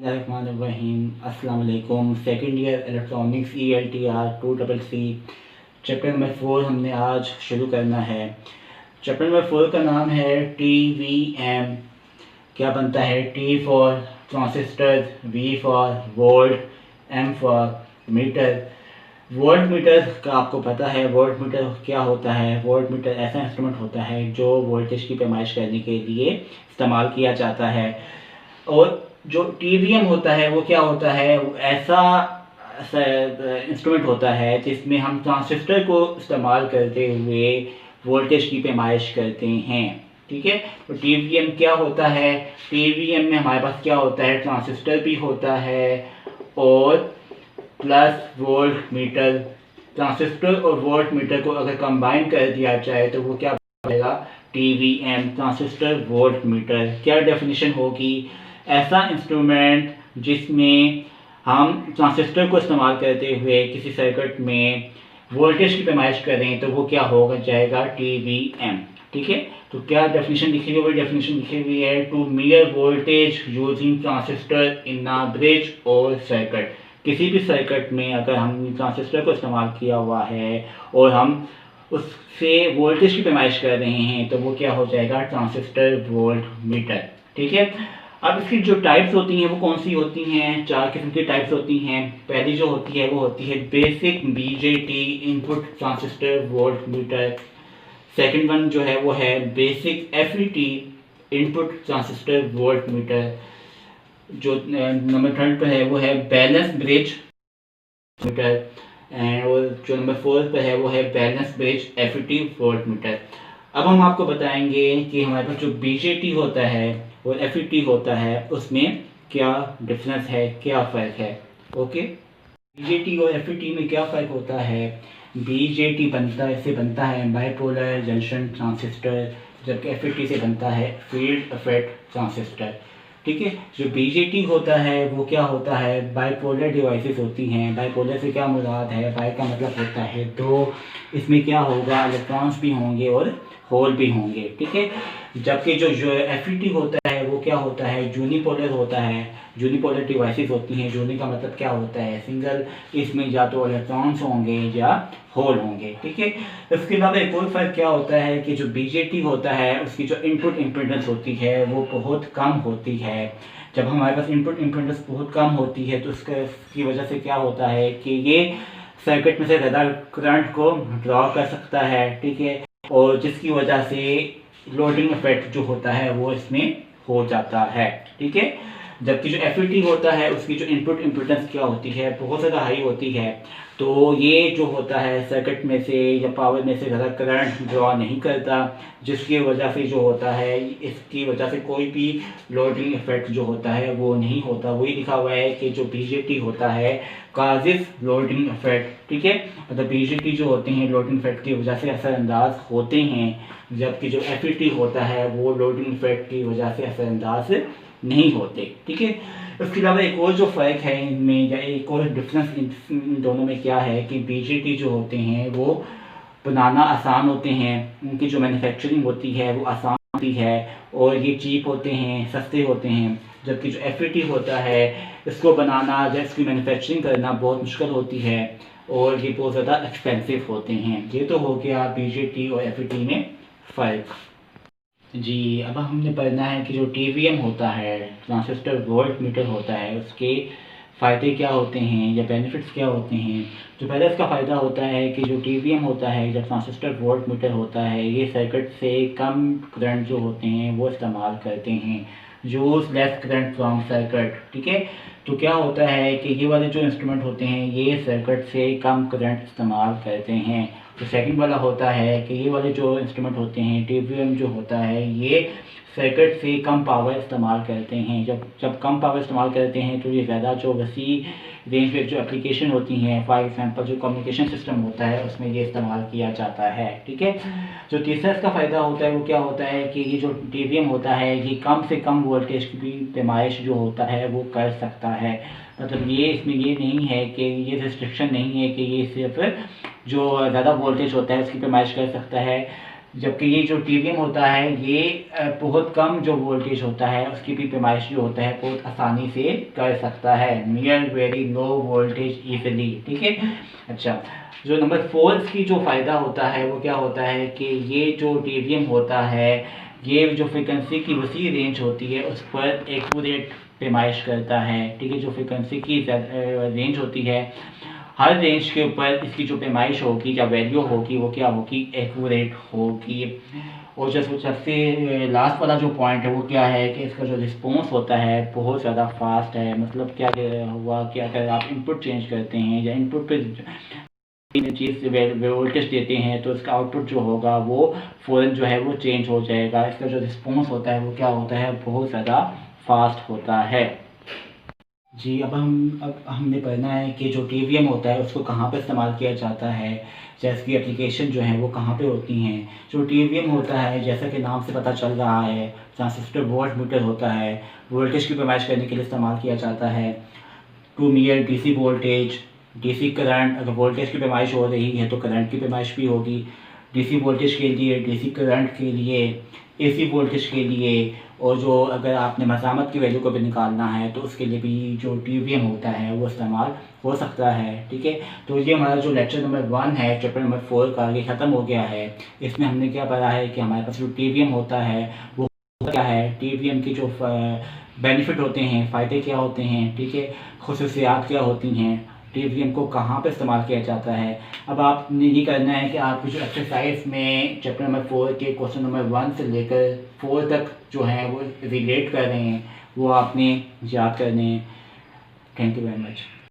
रहीम अस्सलाम वालेकुम। Second year electronics ELTR 2CC chapter number 4 हमने आज शुरू करना है। चैप्टर नंबर 4 का नाम है TVM। क्या बनता है? T for transistor, V for volt, M for metre. Voltmeter का आपको पता है। वोल्ट मीटर क्या होता है? वोल्ट मीटर ऐसा इंस्ट्रूमेंट होता है जो वोल्टेज की पैमाइश करने के लिए इस्तेमाल किया जाता है। और जो TVM होता है वो क्या होता है? वो ऐसा इंस्ट्रूमेंट होता है जिसमें हम ट्रांजिस्टर को इस्तेमाल करते हुए वोल्टेज की पैमाइश करते हैं। ठीक है, तो TVM क्या होता है? TVM में हमारे पास क्या होता है? ट्रांजिस्टर भी होता है और प्लस वोल्ट मीटर। ट्रांजिस्टर और वोल्ट मीटर को अगर कंबाइन कर दिया जाए तो वो क्या बनेगा? TVM, transistor volt meter. क्या डेफिनेशन होगी? ऐसा इंस्ट्रूमेंट जिसमें हम ट्रांजिस्टर को इस्तेमाल करते हुए किसी सर्किट में वोल्टेज की पैमाइश करें तो वो क्या होगा जाएगा? TVM। ठीक है, तो क्या डेफिनेशन लिखी हुई? डेफिनेशन लिखी हुई है to measure voltage using transistor in a bridge और सर्किट। किसी भी सर्किट में अगर हम ट्रांजिस्टर को इस्तेमाल किया हुआ है और हम उससे वोल्टेज की पैमाइश कर रहे हैं तो वो क्या हो जाएगा? Transistor volt meter. ठीक है, अब इसकी जो टाइप्स होती हैं वो कौन सी होती हैं? 4 किस्म की टाइप्स होती हैं। पहली जो होती है वो होती है basic BJT input transistor volt meter. Second one जो है वो है basic FET input transistor volt meter. जो नंबर 3 पर है वो है बैलेंस ब्रिज मीटर। एंड जो नंबर 4 पर है वो है balance bridge FET volt meter. अब हम आपको बताएंगे कि हमारे पास जो BJT होता है और FET होता है उसमें क्या डिफरेंस है, क्या फ़र्क है। ओके, BJT और FET में क्या फ़र्क होता है? BJT बनता है बाइपोलर जंक्शन ट्रांजिस्टर, जबकि FET से बनता है फील्ड इफेक्ट ट्रांजिस्टर। ठीक है, जो BJT होता है वो क्या होता है? बाइपोलर डिवाइसेस होती हैं। बाइपोलर से क्या मुराद है? बाइ का मतलब होता है दो। इसमें क्या होगा? इलेक्ट्रॉन्स भी होंगे और होल भी होंगे। ठीक है, जबकि जो FET होता है वो क्या होता है? यूनिपोलर होता है। यूनिपोलर डिवाइसेस होती हैं। यूनि का मतलब क्या होता है? सिंगल। इसमें या तो इलेक्ट्रॉन्स होंगे या होल होंगे। ठीक है, इसके अलावा एक और फर्क क्या होता है कि जो BJT होता है उसकी जो इनपुट इम्पीडेंस होती है वो बहुत कम होती है। जब हमारे पास इनपुट इम्पीडेंस बहुत कम होती है तो इसकी वजह से क्या होता है कि ये सर्किट में से ज़्यादा करंट को ड्रॉ कर सकता है। ठीक है, और जिसकी वजह से लोडिंग इफेक्ट जो होता है वो इसमें हो जाता है। ठीक है, जबकि जो FET होता है उसकी जो इनपुट इम्पीडेंस क्या होती है? बहुत ज़्यादा हाई होती है। तो ये जो होता है सर्किट में से या पावर में से ज़्यादा करंट ड्रॉ नहीं करता, जिसकी वजह से जो होता है इसकी वजह से कोई भी लोडिंग इफेक्ट जो होता है वो नहीं होता। वही लिखा हुआ है कि जो BJT होता है काजिज लोडिंग इफेक्ट। ठीक है, मतलब BJT जो होते हैं लोडिंग इफेक्ट की वजह से असरअंदाज होते हैं, जबकि जो FET होता है वो लोडिंग इफेक्ट की वजह से असरअंदाज नहीं होते। ठीक है, इसके अलावा एक और जो फ़र्क है इनमें या एक और डिफरेंस इन दोनों में क्या है कि BJT जो होते हैं वो बनाना आसान होते हैं। उनकी जो मैन्युफैक्चरिंग होती है वो आसान होती है और ये चीप होते हैं, सस्ते होते हैं। जबकि जो FET होता है इसको बनाना या इसकी मैन्युफैक्चरिंग करना बहुत मुश्किल होती है और ये बहुत ज़्यादा एक्सपेंसिव होते हैं। ये तो हो गया BJT और FET में फ़र्क। जी, अब हमने पढ़ना है कि जो TVM होता है ट्रांजिस्टर वोल्ट मीटर होता है उसके फ़ायदे क्या होते हैं या बेनिफिट्स क्या होते हैं। जो पहले इसका फ़ायदा होता है कि जो TVM होता है या ट्रांजिस्टर वोल्ट मीटर होता है ये सर्किट से कम करंट जो होते हैं वो इस्तेमाल करते हैं। Use less current from circuit. ठीक है, तो क्या होता है कि ये वाले जो इंस्ट्रूमेंट होते हैं ये सर्किट से कम करंट इस्तेमाल करते हैं। तो सेकंड वाला होता है कि ये वाले जो इंस्ट्रूमेंट होते हैं TVM जो होता है ये सर्किट से कम पावर इस्तेमाल करते हैं। जब कम पावर इस्तेमाल करते हैं तो ये ज़्यादा जो वसी रेंज में जो एप्लीकेशन होती हैं, फॉर एग्जांपल जो कम्युनिकेशन सिस्टम होता है उसमें ये इस्तेमाल किया जाता है। ठीक है, जो तीसरा इसका फ़ायदा होता है वो क्या होता है कि ये जो TVM होता है ये कम से कम वोल्टेज की भी पैमाइश जो होता है वो कर सकता है। मतलब ये इसमें ये नहीं है कि ये रिस्ट्रिक्शन नहीं है कि ये सिर्फ जो ज़्यादा वोल्टेज होता है उसकी पैमाइश कर सकता है। जबकि ये जो टीवीएम होता है ये बहुत कम जो वोल्टेज होता है उसकी भी पैमाइश जो होता है बहुत आसानी से कर सकता है, near very low voltage easily. ठीक है। अच्छा, जो नंबर 4 की जो फ़ायदा होता है वो क्या होता है कि ये जो टीवीएम होता है ये जो फ्रिक्वेंसी की वसी रेंज होती है उस पर एक्यूरेट पैमाइश करता है। ठीक है। जो फ्रिक्वेंसी की रेंज होती है हर रेंज के ऊपर इसकी जो पैमाइश होगी या वैल्यू होगी वो क्या होगी, एक्यूरेट होगी। और जो सबसे लास्ट वाला जो पॉइंट है वो क्या है कि इसका जो रिस्पॉन्स होता है बहुत ज़्यादा फास्ट है। मतलब क्या हुआ कि अगर आप इनपुट चेंज करते हैं या इनपुट पे चीज़ वोल्टेज देते हैं तो इसका आउटपुट जो होगा वो फ़ौरन जो है वो चेंज हो जाएगा। इसका जो रिस्पॉन्स होता है वो क्या होता है, बहुत ज़्यादा फास्ट होता है। जी, अब हमने पढ़ना है कि जो टीवीएम होता है उसको कहाँ पे इस्तेमाल किया जाता है, या इसकी एप्लीकेशन जो है वो कहाँ पे होती हैं। जो टीवीएम होता है जैसा कि नाम से पता चल रहा है ट्रांजिस्टर वोल्ट मीटर होता है, वोल्टेज की पैमाइश करने के लिए इस्तेमाल किया जाता है। To measure DC voltage, DC current, अगर वोल्टेज की पैमाइश हो रही है तो करंट की पैमाइश भी होगी। डीसी वोल्टेज के लिए, डीसी करंट के लिए, एसी वोल्टेज के लिए, और जो अगर आपने मज़ामत की वैल्यू को भी निकालना है तो उसके लिए भी जो टीवीएम होता है वो इस्तेमाल हो सकता है। ठीक है। तो ये हमारा जो लेक्चर नंबर 1 है चैप्टर नंबर 4 का ये ख़त्म हो गया है। इसमें हमने क्या पढ़ा है कि हमारे पास जो टीवीएम होता है वो क्या है, टीवीएम की जो बेनिफिट होते हैं, फ़ायदे क्या होते हैं, ठीक है, ख़ुसूसियात क्या होती हैं, टीवीएम को कहाँ पे इस्तेमाल किया जाता है। अब आपने ये करना है कि आप जो एक्सरसाइज में चैप्टर नंबर 4 के क्वेश्चन नंबर 1 से लेकर 4 तक जो है वो रिलेट कर रहे हैं वो आपने याद करने हैं। Thank you very much.